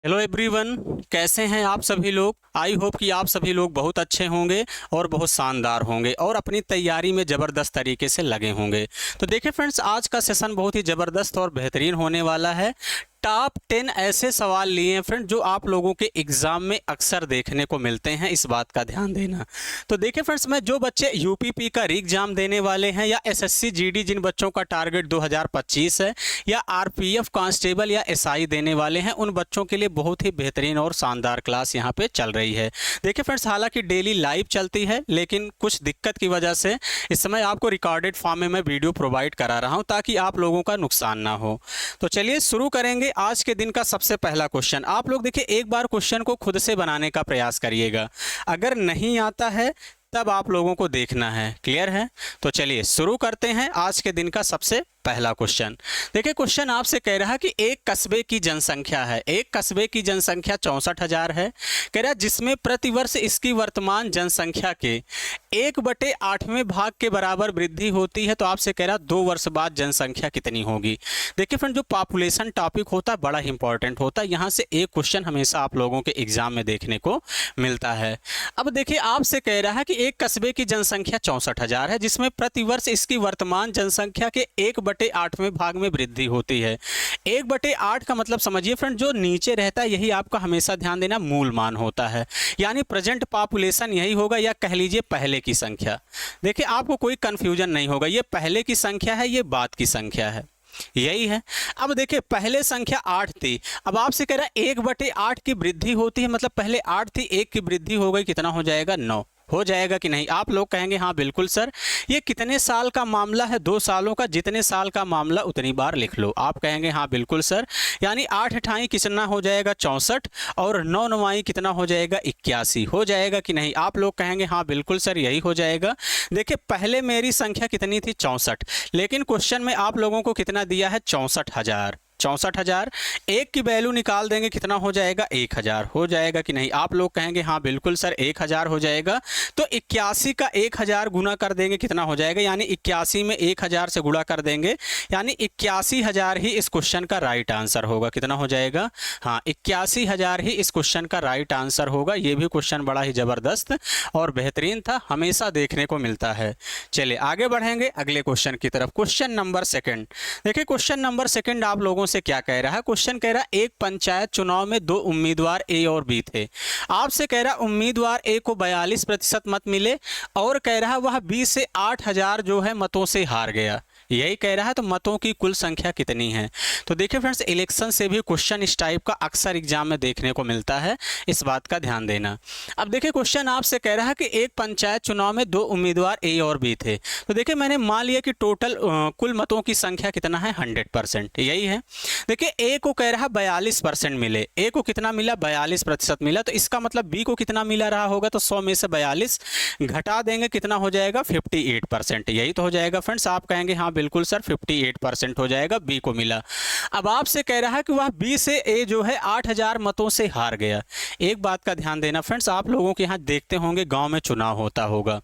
Hello everyone, कैसे हैं आप सभी लोग। आई होप कि आप सभी लोग बहुत अच्छे होंगे और बहुत शानदार होंगे और अपनी तैयारी में ज़बरदस्त तरीके से लगे होंगे। तो देखिए फ्रेंड्स, आज का सेशन बहुत ही ज़बरदस्त और बेहतरीन होने वाला है। टॉप 10 ऐसे सवाल लिए हैं फ्रेंड जो आप लोगों के एग्जाम में अक्सर देखने को मिलते हैं, इस बात का ध्यान देना। तो देखिए फ्रेंड्स, मैं जो बच्चे यूपीपी का री एग्जाम देने वाले हैं या एसएससी जीडी जिन बच्चों का टारगेट 2025 है, या आरपीएफ कांस्टेबल या एसआई देने वाले हैं, उन बच्चों के लिए बहुत ही बेहतरीन और शानदार क्लास यहाँ पे चल रही है। देखिए फ्रेंड्स, हालांकि डेली लाइव चलती है, लेकिन कुछ दिक्कत की वजह से इस समय आपको रिकॉर्डेड फॉर्म में मैं वीडियो प्रोवाइड करा रहा हूँ ताकि आप लोगों का नुकसान ना हो। तो चलिए शुरू करेंगे आज के दिन का सबसे पहला क्वेश्चन। आप लोग देखिए, एक बार क्वेश्चन को खुद से बनाने का प्रयास करिएगा। अगर नहीं आता है तब आप लोगों को देखना है। क्लियर है? तो चलिए शुरू करते हैं आज के दिन का सबसे पहला क्वेश्चन। देखिए, क्वेश्चन आपसे कह रहा है कि एक कस्बे की जनसंख्या है, एक कस्बे की जनसंख्या 64,000 है। कह रहा है जिसमें प्रतिवर्ष इसकी वर्तमान जनसंख्या के 1/8वें भाग के बराबर वृद्धि होती है। तो आपसे कह रहा है 2 वर्ष बाद जनसंख्या कितनी होगी। देखिए फ्रेंड, जो पॉपुलेशन टॉपिक होता है बड़ा इंपॉर्टेंट होता है। यहाँ से एक क्वेश्चन हमेशा आप लोगों के एग्जाम में देखने को मिलता है। अब देखिए, आपसे कह रहा है कि एक कस्बे की जनसंख्या 64,000 है, जिसमें प्रतिवर्ष इसकी वर्तमान जनसंख्या के 1/8वें भाग में वृद्धि होती है। 1/8 का मतलब समझिए फ्रेंड, जो नीचे रहता है यही आपका हमेशा ध्यान देना मूल मान होता है, यानी प्रेजेंट पॉपुलेशन यही होगा, या कह लीजिए पहले की संख्या। देखिए, आपको कोई कंफ्यूजन नहीं होगा, ये पहले की संख्या है, ये बाद की संख्या है, यही है। अब देखिए, पहले संख्या 8 थी, अब आपसे कह रहा है 1/8 की वृद्धि होती है, मतलब पहले 8 थी, 1 की वृद्धि हो गई, कितना हो जाएगा? 9 हो जाएगा कि नहीं? आप लोग कहेंगे हाँ बिल्कुल सर। ये कितने साल का मामला है? 2 सालों का। जितने साल का मामला उतनी बार लिख लो। आप कहेंगे हाँ बिल्कुल सर। यानी 8 अठाई कितना हो जाएगा? 64, और 9 नवाई कितना हो जाएगा? 81 हो जाएगा कि नहीं? आप लोग कहेंगे हाँ बिल्कुल सर, यही हो जाएगा। देखिए, पहले मेरी संख्या कितनी थी? 64, लेकिन क्वेश्चन में आप लोगों को कितना दिया है? 64,000। 64,000 एक की वैल्यू निकाल देंगे, कितना हो जाएगा? 1,000 हो जाएगा कि नहीं? आप लोग कहेंगे हाँ बिल्कुल सर, 1,000 हो जाएगा। तो 81 का 1,000 गुना कर देंगे, कितना हो जाएगा? यानी 81 में 1,000 से गुणा कर देंगे, यानी 81,000 ही इस क्वेश्चन का राइट आंसर होगा। कितना हो जाएगा? हाँ, 81,000 ही इस क्वेश्चन का राइट आंसर होगा। ये भी क्वेश्चन बड़ा ही जबरदस्त और बेहतरीन था, हमेशा देखने को मिलता है। चलिए आगे बढ़ेंगे अगले क्वेश्चन की तरफ। Question number 2। देखिए, क्वेश्चन नंबर 2 आप लोगों से क्या कह रहा है? क्वेश्चन कह रहा है एक पंचायत चुनाव में 2 उम्मीदवार ए और बी थे। आपसे कह रहा है उम्मीदवार ए को 42% मत मिले, और कह रहा है वह बी से 8,000 जो है मतों से हार गया। यही कह रहा है। तो मतों की कुल संख्या कितनी है? तो देखिए फ्रेंड्स, इलेक्शन से भी क्वेश्चन इस टाइप का अक्सर एग्जाम में देखने को मिलता है, इस बात का ध्यान देना। अब देखिए, क्वेश्चन आपसे कह रहा है कि एक पंचायत चुनाव में 2 उम्मीदवार ए और बी थे। तो देखिए, मैंने मान लिया कि टोटल कुल मतों की संख्या कितना है? 100%, यही है। देखिए, ए को कह रहा है 42% मिले। ए को कितना मिला? 42% मिला। तो इसका मतलब बी को कितना मिला रहा होगा? तो 100 में से 42 घटा देंगे, कितना हो जाएगा? 58%। यही तो हो जाएगा फ्रेंड्स। आप कहेंगे हाँ बिल्कुल सर, 58% हो जाएगा, बी को मिला। अब आपसे कह रहा है कि वह बी से ए जो है 8,000 मतों से हार गया। एक बात का ध्यान देना फ्रेंड्स, आप लोगों के यहाँ देखते होंगे गांव में चुनाव होता होगा,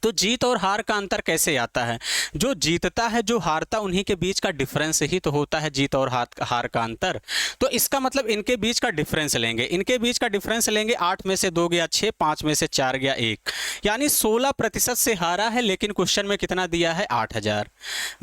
तो जीत और हार का अंतर कैसे आता है? जो जीतता है, जो हारता, उन्हीं के बीच का डिफरेंस ही तो होता है जीत और हार का अंतर। तो इसका मतलब इनके बीच का डिफरेंस लेंगे, इनके बीच का डिफरेंस लेंगे। 8 में से 2 गया 6, 5 में से 4 गया 1, यानी 16% से हारा है। लेकिन क्वेश्चन में कितना दिया है? 8,000।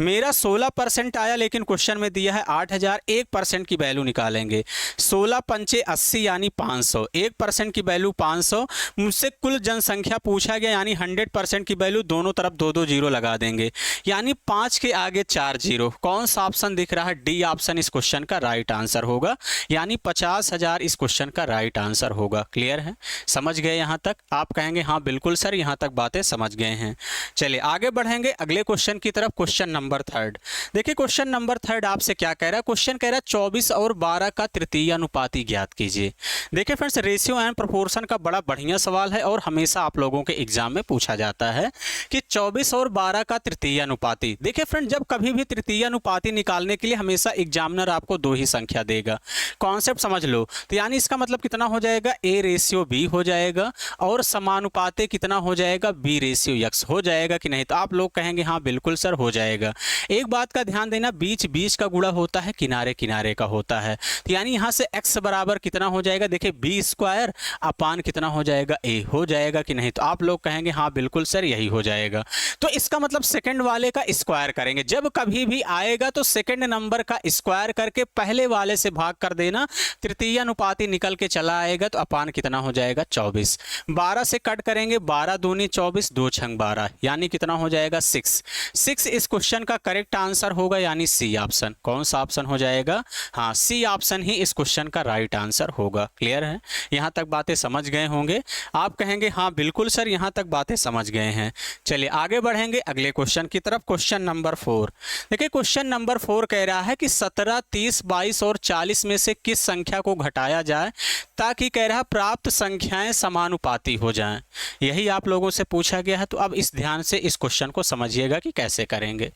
मेरा 16% आया, लेकिन क्वेश्चन में दिया है 8,000। 1% की वैल्यू निकालेंगे। 16 पंचे 80 यानी 500। 1% की वैल्यू 500। मुझसे कुल जनसंख्या पूछा गया, यानी 100% की वैल्यू दोनों तरफ 2-2 जीरो लगा देंगे, यानी 5 के आगे 4 जीरो। कौन सा ऑप्शन दिख रहा है? डी ऑप्शन इस क्वेश्चन का राइट आंसर होगा, यानी 50,000 इस क्वेश्चन का राइट आंसर होगा। क्लियर है? समझ गए यहां तक? आप कहेंगे हाँ बिल्कुल सर, यहां तक बातें समझ गए हैं। चलिए आगे बढ़ेंगे अगले क्वेश्चन की तरफ। Question number 3। देखिए, क्वेश्चन नंबर 3 आपसे क्या कह रहा है? क्वेश्चन कह रहा है 24 और 12 का तृतीय अनुपाती ज्ञात कीजिए। देखिए फ्रेंड्स, रेशियो एंड प्रोपोर्शन का बड़ा बढ़िया सवाल है और हमेशा आप लोगों के एग्जाम में पूछा जाता होता है कि 24 और 12 का तृतीय अनुपाती। देखिए फ्रेंड, जब कभी भी तृतीय अनुपाती निकालने के लिए हमेशा एग्जामिनर आपको दो ही संख्या देगा। कॉन्सेप्ट समझ लो। तो यानी इसका मतलब कितना हो जाएगा, A/B हो जाएगा, और समानुपाते कितना हो जाएगा, B/X हो जाएगा कि नहीं। तो आप लोग कहेंगे हाँ बिल्कुल सर हो जाएगा। एक बात का ध्यान देना, बीच बीच का गुणा होता है, किनारे किनारे का होता है। तो यानी यहाँ से x बराबर कितना हो जाएगा, देखिए B² अपान कितना हो जाएगा, A हो जाएगा कि नहीं। तो आप लोग कहेंगे हाँ बिल्कुल सर यही हो जाएगा। तो इसका मतलब सेकंड वाले का स्क्वायर करेंगे। जब कभी भी आएगा तो सेकंड नंबर का स्क्वायर करके पहले वाले से भाग कर देना, तृतीय अनुपाती निकल के चला आएगा। तो अपान कितना हो जाएगा, 24। 12 से कट करेंगे, 12 दूनी 24, 2 छंग 12, यानी कितना हो जाएगा, 6 इस क्वेश्चन का करेक्ट आंसर होगा, यानी सी ऑप्शन। कौन सा ऑप्शन हो जाएगा, हाँ सी ऑप्शन ही इस क्वेश्चन का राइट आंसर होगा। क्लियर है, यहाँ तक बातें समझ गए होंगे। आप कहेंगे हाँ बिल्कुल सर यहाँ तक बातें समझ गए हैं। चलिए आगे बढ़ेंगे अगले क्वेश्चन की तरफ। क्वेश्चन नंबर 4 देखिए, क्वेश्चन नंबर 4 कह रहा है कि 17, 30, 22 और 40 में से किस संख्या को घटाया जाए ताकि कह रहा प्राप्त संख्याएं समानुपाती हो जाएं। यही आप लोगों से पूछा गया है। तो अब इस ध्यान से इस क्वेश्चन को समझिएगा कि कैसे करेंगे।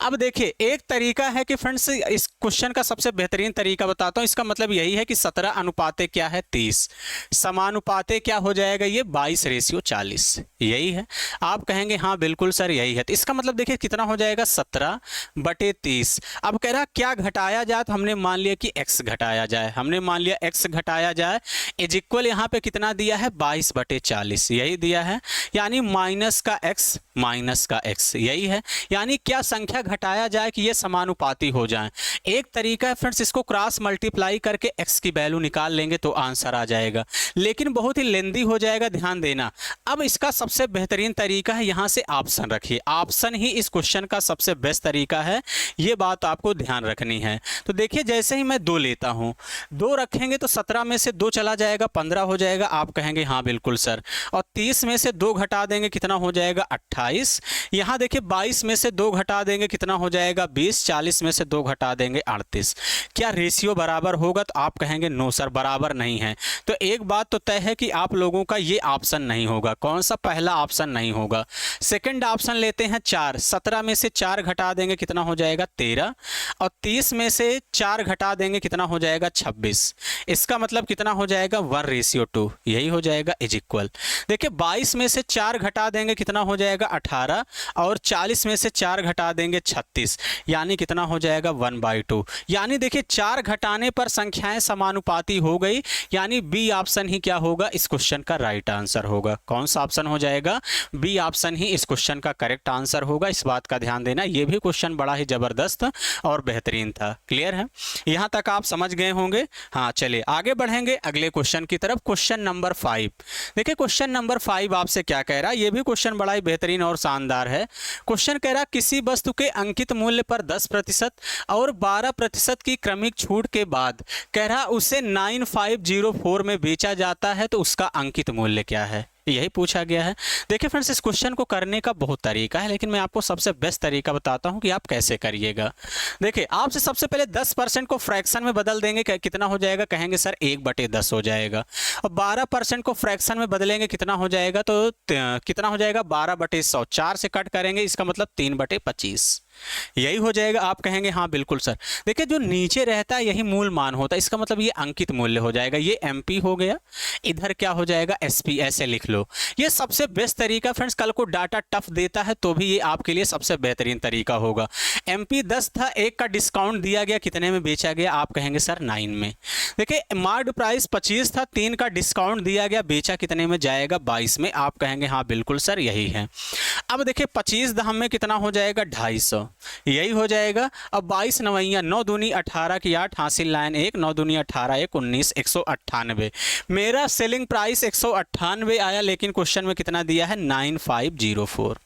अब देखिए, एक तरीका है कि फ्रेंड्स, इस क्वेश्चन का सबसे बेहतरीन तरीका बताता हूं। इसका मतलब यही है कि 17 अनुपाते क्या है, 30, समानुपाते क्या हो जाएगा, ये 22/40। यही है। आप कहेंगे हाँ बिल्कुल सर यही है। तो इसका मतलब देखिए कितना हो जाएगा, 17/30। अब कह रहा क्या घटाया जाए, तो हमने मान लिया कि x घटाया जाए। हमने मान लिया x घटाया जाए इज इक्वल, यहाँ पे कितना दिया है, 22/40 यही दिया है, यानी माइनस का x यही है। यानी क्या संख्या घटाया जाए कि ये समानुपाती हो जाए। एक तरीका है फ्रेंड्स, इसको क्रॉस मल्टीप्लाई करके x की वैल्यू निकाल लेंगे तो आंसर आ जाएगा, लेकिन बहुत ही लेंदी हो जाएगा, ध्यान देना। अब इसका सबसे बेहतरीन तरीका है, यहाँ से ऑप्शन रखिए। ऑप्शन ही इस क्वेश्चन का सबसे बेस्ट तरीका है, ये बात आपको ध्यान रखनी है। तो देखिए, जैसे ही मैं 2 लेता हूँ, 2 रखेंगे तो 17 में से 2 चला जाएगा, 15 हो जाएगा। आप कहेंगे हाँ बिल्कुल सर। और 30 में से 2 घटा देंगे, कितना हो जाएगा, 28। यहाँ देखिए 22 में से 2 घटा देंगे, कितना हो जाएगा, 20। 40 में से 2 घटा देंगे, 38। क्या रेशियो बराबर होगा, तो आप कहेंगे नो सर बराबर नहीं है। तो एक बात तो तय है कि आप लोगों का ये ऑप्शन नहीं होगा। कौन सा, पहला ऑप्शन नहीं होगा। सेकंड ऑप्शन लेते हैं 4। 17 में से 4 घटा देंगे, कितना हो जाएगा, 13। और 30 में से 4 घटा देंगे, कितना हो जाएगा, 26। इसका मतलब कितना हो जाएगा, 1/2 यही हो जाएगा इज इक्वल। देखिए 22 में से 4 घटा देंगे, कितना हो जाएगा, 18। और 40 में से 4 घटा देंगे, 36, यानी कितना हो जाएगा, 1/2। यानी देखिए 4 घटाने पर संख्याएं समानुपाती हो गई, यानी बी ऑप्शन ही क्या होगा, इस क्वेश्चन का राइट आंसर होगा। कौन सा ऑप्शन हो जाएगा, बी ऑप्शन ही इस क्वेश्चन का करेक्ट आंसर होगा। इस बात का ध्यान देना, ये भी क्वेश्चन बड़ा ही जबरदस्त और बेहतरीन था। क्लियर है, यहां तक आप समझ गए होंगे। हाँ चलिए आगे बढ़ेंगे अगले क्वेश्चन की तरफ। क्वेश्चन नंबर 5 देखिए, क्वेश्चन नंबर 5 आपसे क्या कह रहा है, ये भी क्वेश्चन बड़ा ही बेहतरीन और शानदार है। क्वेश्चन कह रहा किसी वस्तु के अंकित मूल्य पर 10% और 12% की क्रमिक छूट के बाद कह रहा उसे 9504 में बेचा जाता है, तो उसका अंकित मूल्य क्या है, यही पूछा गया है। देखिए फ्रेंड्स, इस क्वेश्चन को करने का बहुत तरीका है, लेकिन मैं आपको सबसे बेस्ट तरीका बताता हूं कि आप कैसे करिएगा। देखिए, आपसे सबसे पहले 10% को फ्रैक्शन में बदल देंगे, कितना हो जाएगा, कहेंगे सर 1/10 हो जाएगा। और 12% को फ्रैक्शन में बदलेंगे, कितना हो जाएगा, तो कितना हो जाएगा, 12/100। 4 से कट करेंगे, इसका मतलब 3/25 यही हो जाएगा। आप कहेंगे हाँ बिल्कुल सर। देखिए, जो नीचे रहता है यही मूल मान होता है, इसका मतलब ये अंकित मूल्य हो जाएगा। ये MP हो गया, इधर क्या हो जाएगा, SP, ऐसे लिख लो। ये सबसे बेस्ट तरीका फ्रेंड्स, कल को डाटा टफ देता है तो भी ये आपके लिए सबसे बेहतरीन तरीका होगा। MP 10 था, 1 का डिस्काउंट दिया गया, कितने में बेचा गया, आप कहेंगे सर 9 में। देखिए, मार्ड प्राइस 25 था, 3 का डिस्काउंट दिया गया, बेचा कितने में जाएगा, 22 में। आप कहेंगे हाँ बिल्कुल सर यही है। अब देखिए 25 दाम में कितना हो जाएगा, 250 यही हो जाएगा। अब 22 नवैया 9 दूनी 18 की 8, हासिल लाइन 1, 9 दूनी 18 1 19, 198। मेरा सेलिंग प्राइस 198 आया, लेकिन क्वेश्चन में कितना दिया है, 9504।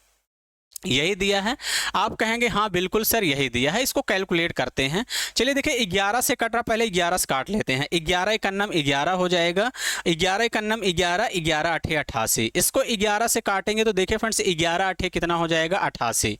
यही दिया है। आप कहेंगे हाँ बिल्कुल सर यही दिया है, इसको कैलकुलेट करते हैं। चलिए देखिए 11 से कट रहा, पहले 11 से काट लेते हैं। 11 एकन्नम 11 हो जाएगा, 11 एकन्नम 11, 11 अठे 88। इसको 11 से काटेंगे तो देखिए फ्रेंड्स 11 अठे कितना हो जाएगा 88।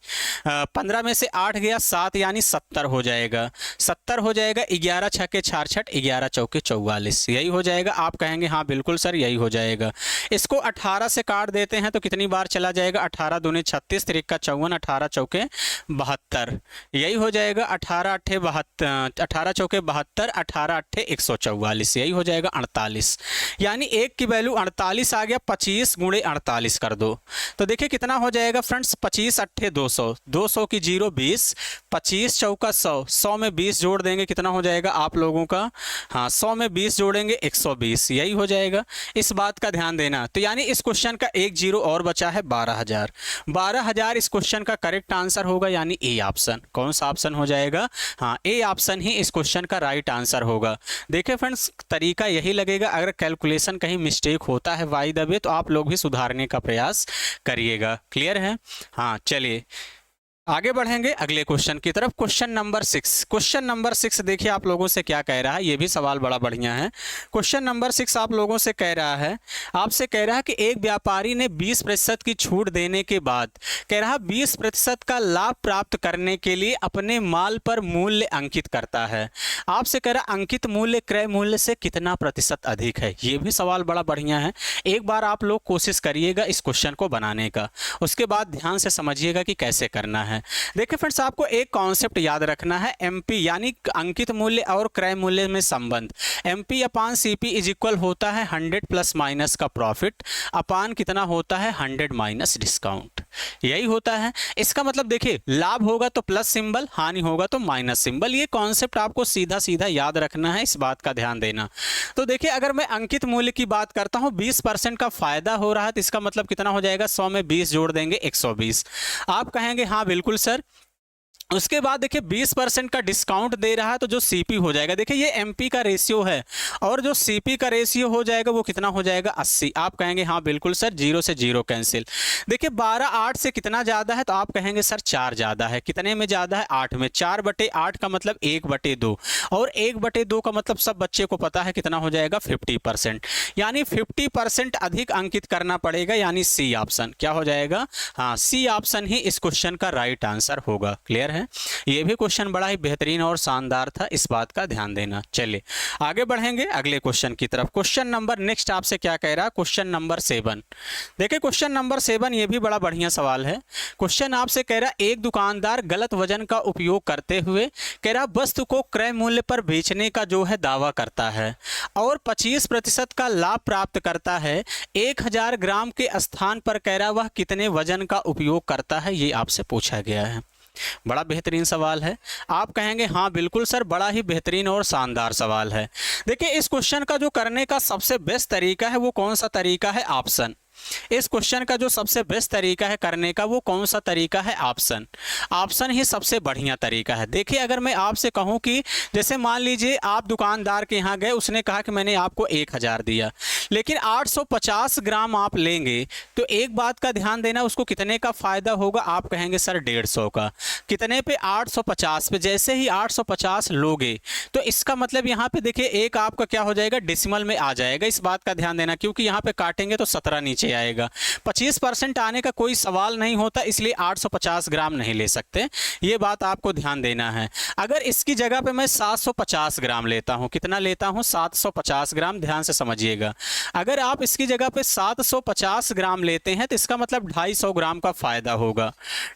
15 में से 8 गया 7 यानी 70 हो जाएगा, 70 हो जाएगा। 11 छक्के 66, 11 चौके 44, यही हो जाएगा। आप कहेंगे हाँ बिल्कुल सर यही हो जाएगा। इसको 18 से काट देते हैं तो कितनी बार चला जाएगा, 18 दूनी 36, का 54, 18 चौके 72, यही हो जाएगा। 18 अट्ठे 72, 18 चौके 72, 18 अट्ठे 144, यही हो जाएगा 48। यानी एक की वैल्यू 48 आ गया। 25 गुणे 48 कर दो तो देखिए कितना हो जाएगा फ्रेंड्स, 25 अट्ठे 200, 200 की 0 20, 25 चौका 100, 100 में 20 जोड़ देंगे कितना हो जाएगा आप लोगों का, हाँ 100 में 20 जोड़ेंगे 120, यही हो जाएगा। इस बात का ध्यान देना। तो यानी इस क्वेश्चन का एक जीरो और बचा है 12,000। 12,000 इस क्वेश्चन का करेक्ट आंसर होगा, यानी ए ऑप्शन। कौन सा ऑप्शन हो जाएगा, हाँ ए ऑप्शन ही इस क्वेश्चन का राइट आंसर होगा। देखिए फ्रेंड्स तरीका यही लगेगा, अगर कैलकुलेशन कहीं मिस्टेक होता है बाय द वे तो आप लोग भी सुधारने का प्रयास करिएगा। क्लियर है, हाँ चलिए आगे बढ़ेंगे अगले क्वेश्चन की तरफ। क्वेश्चन नंबर 6, क्वेश्चन नंबर 6 देखिए आप लोगों से क्या कह रहा है, ये भी सवाल बड़ा बढ़िया है। क्वेश्चन नंबर 6 आप लोगों से कह रहा है, आपसे कह रहा है कि एक व्यापारी ने 20% की छूट देने के बाद कह रहा 20% का लाभ प्राप्त करने के लिए अपने माल पर मूल्य अंकित करता है। आपसे कह रहा अंकित मूल्य क्रय मूल्य से कितना प्रतिशत अधिक है। ये भी सवाल बड़ा बढ़िया है, एक बार आप लोग कोशिश करिएगा इस क्वेश्चन को बनाने का, उसके बाद ध्यान से समझिएगा कि कैसे करना है। देखिए फ्रेंड्स आपको एक कॉन्सेप्ट याद रखना है, एमपी यानी अंकित मूल्य और क्रय मूल्य में संबंध। MP upon CP is equal होता है 100 प्लस माइनस का प्रॉफिट अपान कितना होता है 100 माइनस डिस्काउंट, यही होता है। इसका मतलब देखिए लाभ होगा तो प्लस सिंबल, हानि होगा तो माइनस सिंबल। ये कॉन्सेप्ट आपको सीधा सीधा याद रखना है, इस बात का ध्यान देना। तो देखिए अगर मैं अंकित मूल्य की बात करता हूं 20% का फायदा हो रहा है तो इसका मतलब कितना हो जाएगा, 100 में 20 जोड़ देंगे 120। आप कहेंगे हाँ बिल्कुल सर। उसके बाद देखिए 20% का डिस्काउंट दे रहा है तो जो सीपी हो जाएगा, देखिए ये एमपी का रेशियो है और जो सीपी का रेशियो हो जाएगा वो कितना हो जाएगा 80। आप कहेंगे हाँ बिल्कुल सर, 0 से 0 कैंसिल। देखिए 12 8 से कितना ज़्यादा है तो आप कहेंगे सर 4 ज़्यादा है। कितने में ज़्यादा है, 8 में। 4/8 का मतलब 1/2 और 1/2 का मतलब सब बच्चे को पता है कितना हो जाएगा 50%, यानी 50% अधिक अंकित करना पड़ेगा, यानी सी ऑप्शन क्या हो जाएगा, हाँ सी ऑप्शन ही इस क्वेश्चन का राइट आंसर होगा। क्लियर है, ये भी क्वेश्चन बड़ा ही बेहतरीन और शानदार था, इस बात का ध्यान देना। चलिए आगे बढ़ेंगे अगले क्वेश्चन की तरफ। क्वेश्चन नंबर नेक्स्ट आपसे क्या कह रहा है, क्वेश्चन नंबर 7। देखिए क्वेश्चन नंबर 7 ये भी बड़ा बढ़िया सवाल है। क्वेश्चन आपसे कह रहा है एक दुकानदार गलत वजन का उपयोग करते हुए कह रहा वस्तु को क्रय मूल्य पर बेचने का जो है दावा करता है और 25% का लाभ प्राप्त करता है। 1000 ग्राम के स्थान पर कह रहा वह कितने वजन का उपयोग करता है, ये आपसे पूछा गया है। बड़ा बेहतरीन सवाल है। आप कहेंगे हाँ बिल्कुल सर, बड़ा ही बेहतरीन और शानदार सवाल है। देखिए इस क्वेश्चन का जो करने का सबसे बेस्ट तरीका है वो कौन सा तरीका है, ऑप्शन। इस क्वेश्चन का जो सबसे बेस्ट तरीका है करने का वो कौन सा तरीका है, ऑप्शन। ऑप्शन ही सबसे बढ़िया तरीका है। देखिए अगर मैं आपसे कहूं कि जैसे मान लीजिए आप दुकानदार के यहाँ गए, उसने कहा कि मैंने आपको 1000 दिया लेकिन 850 ग्राम आप लेंगे तो एक बात का ध्यान देना, उसको कितने का फायदा होगा, आप कहेंगे सर 150 का। कितने पे, 850 पे। जैसे ही 850 लोगे तो इसका मतलब यहाँ पे देखिए एक आपका क्या हो जाएगा, डेसिमल में आ जाएगा। इस बात का ध्यान देना क्योंकि यहाँ पे काटेंगे तो 17 नीचे आएगा। 25% आने का कोई सवाल नहीं होता, इसलिए 850 ग्राम नहीं ले सकते, ये बात आपको ध्यान देना है। अगर इसकी जगह पे मैं 750 ग्राम लेता हूं, कितना लेता हूं 750 ग्राम, ध्यान से समझिएगा। अगर आप इसकी जगह पे 750 ग्राम लेते हैं तो इसका मतलब 250 ग्राम का फायदा होगा।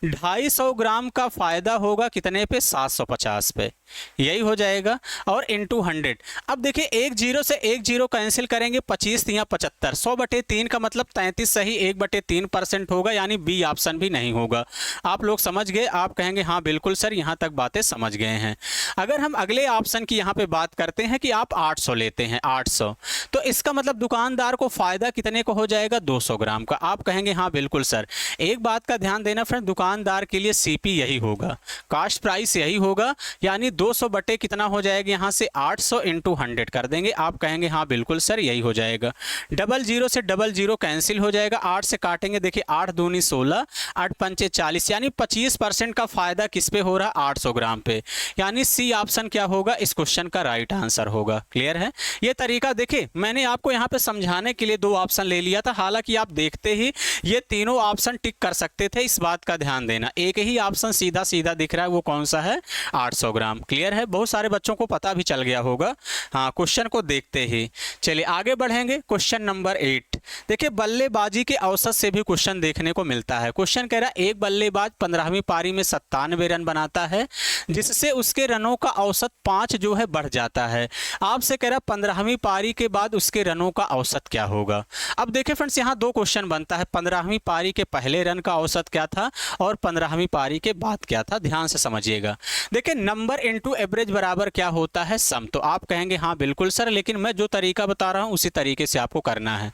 250 ग्राम का फायदा होगा कितने पे, 750 पे, यही हो जाएगा। और इंटू 100। अब देखिए एक जीरो से एक जीरो कैंसिल करेंगे, 25 या 75, 100/3 का मतलब 33 सही 1/3% होगा, यानी बी ऑप्शन भी नहीं होगा। आप लोग समझ गए, आप कहेंगे हाँ बिल्कुल सर, यहाँ तक बातें समझ गए हैं। अगर हम अगले ऑप्शन की यहाँ पे बात करते हैं कि आप 800 लेते हैं, 800, तो इसका मतलब दुकानदार को फायदा कितने को हो जाएगा, 200 ग्राम का। आप कहेंगे हाँ बिल्कुल सर। एक बात का ध्यान देना फ्रेंड, दुकानदार के लिए सीपी यही होगा, कास्ट प्राइस यही होगा, यानी 200 बटे कितना हो जाएगा यहाँ से 800 इंटू 100 कर देंगे। आप कहेंगे हाँ बिल्कुल सर यही हो जाएगा। 00 से 00 कैंसिल हासिल हो जाएगा। 8 से काटेंगे, देखिए 8 दूनी 16, 8 पंचे 40, यानी 25% का फायदा किस पे हो रहा है, 800 ग्राम पे। यानी सी ऑप्शन क्या होगा, इस क्वेश्चन का राइट आंसर होगा। क्लियर है। ये तरीका देखिए मैंने आपको यहाँ पे समझाने के लिए 2 ऑप्शन ले लिया था, हालांकि आप देखते ही ये तीनों ऑप्शन टिक कर सकते थे, इस बात का ध्यान देना। एक ही ऑप्शन सीधा सीधा दिख रहा है, वो कौन सा है, 800 ग्राम। क्लियर है, बहुत सारे बच्चों को पता भी चल गया होगा हाँ क्वेश्चन को देखते ही। चलिए आगे बढ़ेंगे। क्वेश्चन नंबर 8 देखिए, बल्लेबाजी के औसत से भी क्वेश्चन देखने को मिलता है। क्वेश्चन कह रहा है एक बल्लेबाज 15वीं पारी में 97 रन बनाता है, जिससे उसके रनों का औसत 5 जो है बढ़ जाता है। आपसे कह रहा है 15वीं पारी के बाद उसके रनों का औसत क्या होगा। अब देखिए फ्रेंड्स, यहाँ 2 क्वेश्चन बनता है, 15वीं पारी के पहले रन का औसत क्या था और 15वीं पारी के बाद क्या था। ध्यान से समझिएगा। देखिए नंबर इनटू एवरेज बराबर क्या होता है, सम। तो आप कहेंगे हाँ बिल्कुल सर, लेकिन मैं जो तरीका बता रहा हूँ उसी तरीके से आपको करना है।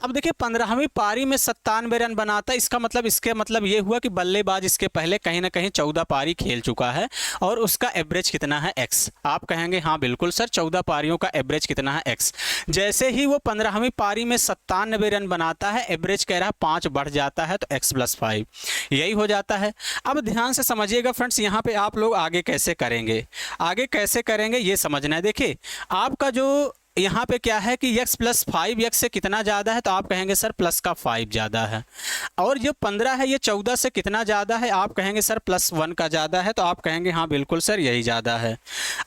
अब देखिए 15वीं पारी में 97 रन बनाता है, इसका मतलब ये हुआ कि बल्लेबाज इसके पहले कहीं ना कहीं 14 पारी खेल चुका है और उसका एवरेज कितना है, एक्स। आप कहेंगे हाँ बिल्कुल सर, 14 पारियों का एवरेज कितना है, एक्स। जैसे ही वो 15वीं पारी में 97 रन बनाता है, एवरेज कह रहा है 5 बढ़ जाता है, तो x + 5 यही हो जाता है। अब ध्यान से समझिएगा फ्रेंड्स, यहाँ पे आप लोग आगे कैसे करेंगे, ये समझना है। देखिए आपका जो यहाँ पे क्या है कि x + 5 x से कितना ज़्यादा है, तो आप कहेंगे सर प्लस का 5 ज़्यादा है। और जो 15 है ये 14 से कितना ज़्यादा है, आप कहेंगे सर +1 का ज़्यादा है, तो आप कहेंगे हाँ बिल्कुल सर यही ज़्यादा है।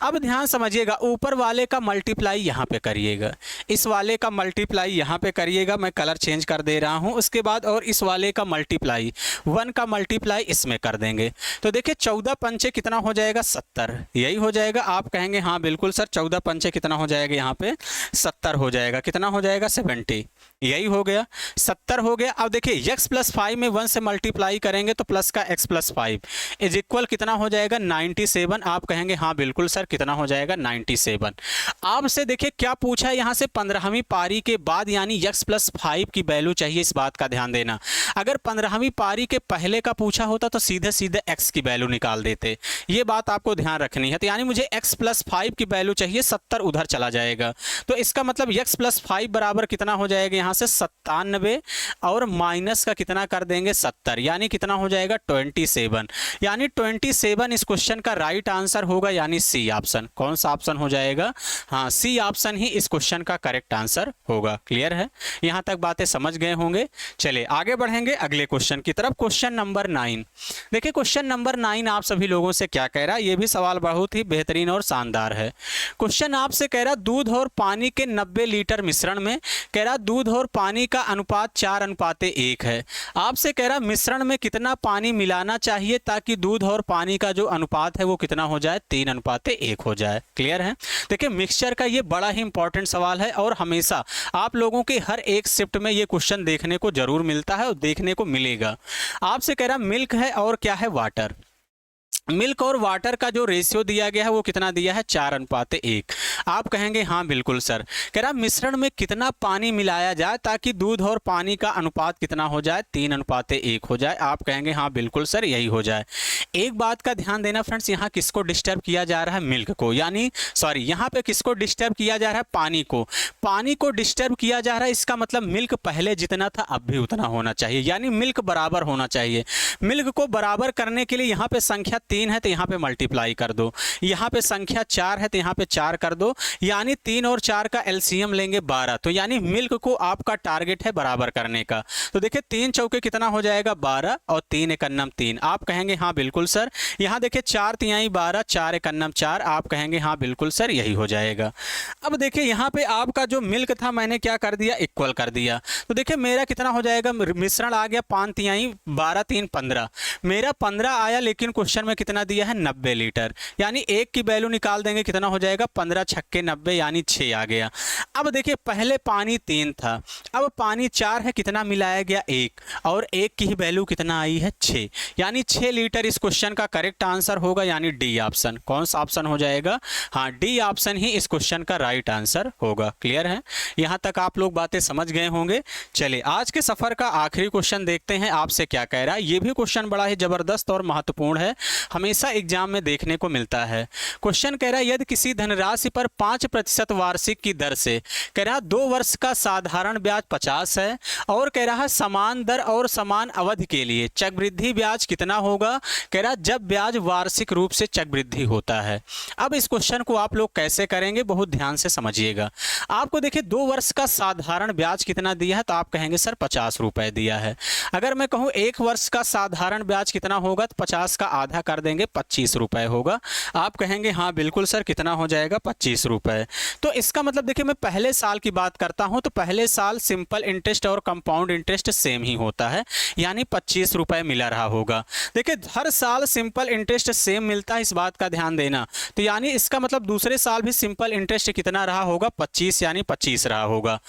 अब ध्यान समझिएगा, ऊपर वाले का मल्टीप्लाई यहाँ पे करिएगा, इस वाले का मल्टीप्लाई यहाँ पे करिएगा, मैं कलर चेंज कर दे रहा हूँ। उसके बाद और इस वाले का मल्टीप्लाई, 1 का मल्टीप्लाई इसमें कर देंगे, तो देखिए 14 पंचे कितना हो जाएगा, 70 यही हो जाएगा। आप कहेंगे हाँ बिल्कुल सर, 14 पंचे कितना हो जाएगा, यहाँ पे 70 हो जाएगा, कितना हो जाएगा, 70 यही हो गया, 70 हो गया। अब देखिए x + 5 में 1 से मल्टीप्लाई करेंगे तो प्लस का x + 5 इज इक्वल कितना हो जाएगा, 97। आप कहेंगे हाँ बिल्कुल सर, कितना हो जाएगा, 97। आपसे देखिए क्या पूछा है यहाँ से, 15वीं पारी के बाद, यानी x + 5 की वैल्यू चाहिए, इस बात का ध्यान देना। अगर 15वीं पारी के पहले का पूछा होता तो सीधे सीधे x की वैल्यू निकाल देते, ये बात आपको ध्यान रखनी है। तो यानी मुझे x + 5 की वैल्यू चाहिए, 70 उधर चला जाएगा, तो इसका मतलब x + 5 बराबर कितना हो जाएगा, यहाँ से 97 और माइनस का कितना कर देंगे, 70, यानी कितना हो जाएगा, 27। यानी 27 इस क्वेश्चन का राइट आंसर होगा, यानी सी ऑप्शन। कौन सा ऑप्शन हो जाएगा, हाँ सी ऑप्शन ही इस क्वेश्चन का करेक्ट आंसर होगा। क्लियर है, यहाँ तक बातें समझ गए होंगे। चलिए आगे बढ़ेंगे अगले क्वेश्चन की तरफ। क्वेश्चन नंबर 9 देखिए, क्वेश्चन नंबर 9 आप सभी लोगों से क्या कह रहा है, ये भी सवाल बहुत ही बेहतरीन और शानदार है। क्वेश्चन आपसे कह रहा दूध और पानी के 90 लीटर मिश्रण में, कह रहा दूध और पानी का अनुपात 4:1 है। आपसे कह रहा मिश्रण में कितना पानी मिलाना चाहिए ताकि दूध और पानी का जो अनुपात है वो कितना हो जाए, 3:1 हो जाए। क्लियर है। देखिए मिक्सचर का ये बड़ा ही इंपॉर्टेंट सवाल है और हमेशा आप लोगों के हर एक शिफ्ट में ये क्वेश्चन देखने को जरूर मिलता है और देखने को मिलेगा। आपसे कह रहा मिल्क है और क्या है, वाटर। मिल्क और वाटर का जो रेशियो दिया गया है वो कितना दिया है, 4:1। आप कहेंगे हाँ बिल्कुल सर। कह रहा मिश्रण में कितना पानी मिलाया जाए ताकि दूध और पानी का अनुपात कितना हो जाए, 3:1 हो जाए। आप कहेंगे हाँ बिल्कुल सर यही हो जाए। एक बात का ध्यान देना फ्रेंड्स, यहाँ किसको डिस्टर्ब किया जा रहा है, मिल्क को, यानी सॉरी यहाँ पे किसको डिस्टर्ब किया जा रहा है, पानी को। पानी को डिस्टर्ब किया जा रहा है, इसका मतलब मिल्क पहले जितना था अब भी उतना होना चाहिए, यानी मिल्क बराबर होना चाहिए। मिल्क को बराबर करने के लिए यहाँ पे संख्या 3 है तो यहाँ पे मल्टीप्लाई कर दो, यहाँ पे संख्या 4 है तो यहाँ पे 4 कर दो, यानी 3 और 4 का एलसीएम लेंगे 12। तो यानी मिल्क को आपका टारगेट है बराबर करने का। तो देखिए 3 चौके कितना हो जाएगा, 12 और 3 एकन्नम 3। आप कहेंगे हाँ बिल्कुल सर। यहाँ देखिए 4 तिहाई 12, 4 एकन्नम 4। आप कहेंगे हाँ बिल्कुल सर यही हो जाएगा। अब देखिए यहाँ पे आपका जो मिल्क था मैंने क्या कर दिया, इक्वल कर दिया। तो देखिए मेरा कितना हो जाएगा, मिश्रण आ गया 5 तिहाई 12 3 15, मेरा 15 आया, लेकिन क्वेश्चन में कितना दिया है, 90 लीटर। यानी 1 की वैल्यू निकाल देंगे, कितना हो जाएगा, 15 छक्के 90, यानी 6 आ गया। अब देखिए पहले पानी 3 था, अब पानी 4 है, कितना मिलाया गया, 1, और 1 की ही वैल्यू कितना आई है, 6, यानी 6 लीटर इस क्वेश्चन का करेक्ट आंसर होगा, यानी डी ऑप्शन। कौन सा ऑप्शन हो जाएगा, हाँ डी ऑप्शन ही इस क्वेश्चन का राइट आंसर होगा। क्लियर है, यहाँ तक आप लोग बातें समझ गए होंगे। चलिए आज के सफर का आखिरी क्वेश्चन देखते हैं, आपसे क्या कह रहा है। ये भी क्वेश्चन बड़ा ही जबरदस्त और महत्वपूर्ण है, हमेशा एग्जाम में देखने को मिलता है। क्वेश्चन कह रहा है यदि किसी धनराशि पर 5% वार्षिक की दर से, कह रहा है 2 वर्ष का साधारण ब्याज 50 है, और कह रहा है समान दर और समान अवधि के लिए चक्रवृद्धि ब्याज कितना होगा, कह रहा है जब ब्याज वार्षिक रूप से चक्रवृद्धि होता है। अब इस क्वेश्चन को आप लोग कैसे करेंगे, बहुत ध्यान से समझिएगा। आपको देखिए 2 वर्ष का साधारण ब्याज कितना दिया है, तो आप कहेंगे सर 50 रुपए दिया है। अगर मैं कहूँ 1 वर्ष का साधारण ब्याज कितना होगा, तो 50 का आधा कर देंगे 25 रुपए होगा। आप कहेंगे हाँ बिल्कुल सर, कितना हो जाएगा 25 रुपए। तो इसका मतलब देखिए मैं पहले साल की बात करता हूँ, तो पहले साल सिंपल इंटरेस्ट और कंपाउंड इंटरेस्ट सेम ही होता है, यानी 25 रुपए मिला रहा होगा। देखिए हर साल सिंपल इंटरेस्ट सेम मिलता है, इस बात का ध्यान देना। तो यानी इसका मतलब दूसरे साल भी सिंपल इंटरेस्ट कितना रहा होगा, 25, यानी 25 रहा होगा।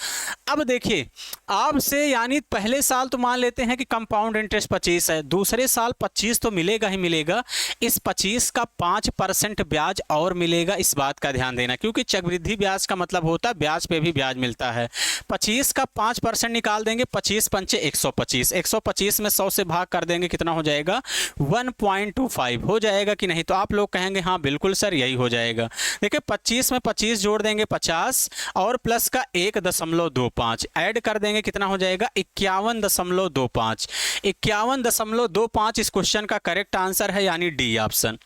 अब देखिए आपसे, यानी पहले साल तो मान लेते हैं कि कंपाउंड इंटरेस्ट 25 है, दूसरे साल 25 तो मिलेगा ही मिलेगा, इस 25 का 5% ब्याज और मिलेगा, इस बात का ध्यान देना, क्योंकि चक्रवृद्धि ब्याज का मतलब होता है ब्याज पे भी ब्याज मिलता है। 25 का 5% निकाल देंगे, 25 पंचे 125, 125 में 100 से भाग कर देंगे, कितना हो जाएगा 1.25 हो जाएगा कि नहीं। तो आप लोग कहेंगे हाँ बिल्कुल सर यही हो जाएगा। देखिए 25 में 25 जोड़ देंगे 50, और प्लस का 1.25 ऐड कर देंगे, कितना हो जाएगा 51.25। 51.25 इस क्वेश्चन का करेक्ट आंसर है, यानी डी ऑप्शन।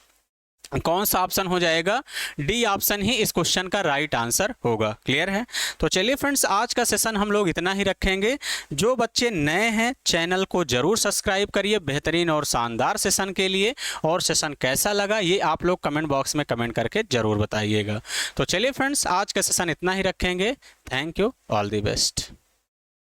कौन सा ऑप्शन हो जाएगा, डी ऑप्शन ही इस क्वेश्चन का राइट आंसर होगा। क्लियर है। तो चलिए फ्रेंड्स, आज का सेशन हम लोग इतना ही रखेंगे। जो बच्चे नए हैं चैनल को जरूर सब्सक्राइब करिए बेहतरीन और शानदार सेशन के लिए, और सेशन कैसा लगा ये आप लोग कमेंट बॉक्स में कमेंट करके जरूर बताइएगा। तो चलिए फ्रेंड्स, आज का सेशन इतना ही रखेंगे। Thank you, all the best.